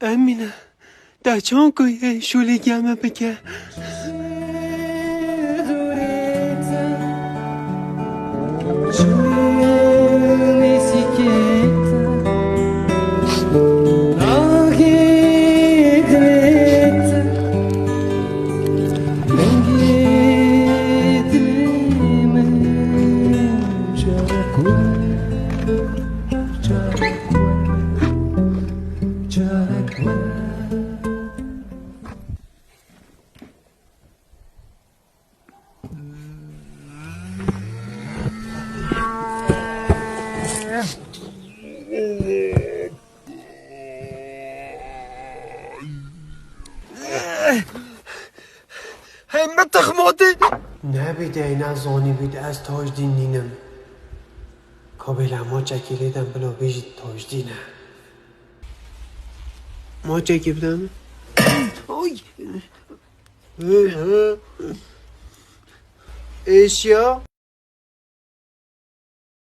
امینه در چون کوی شولی گمه بکه همت تخماده نبیده این از زانی بیده از تاج دین نینم کابل ما چکیلیدم بلا بیجید تاج دینه ما چکی بدم اوی ایشیا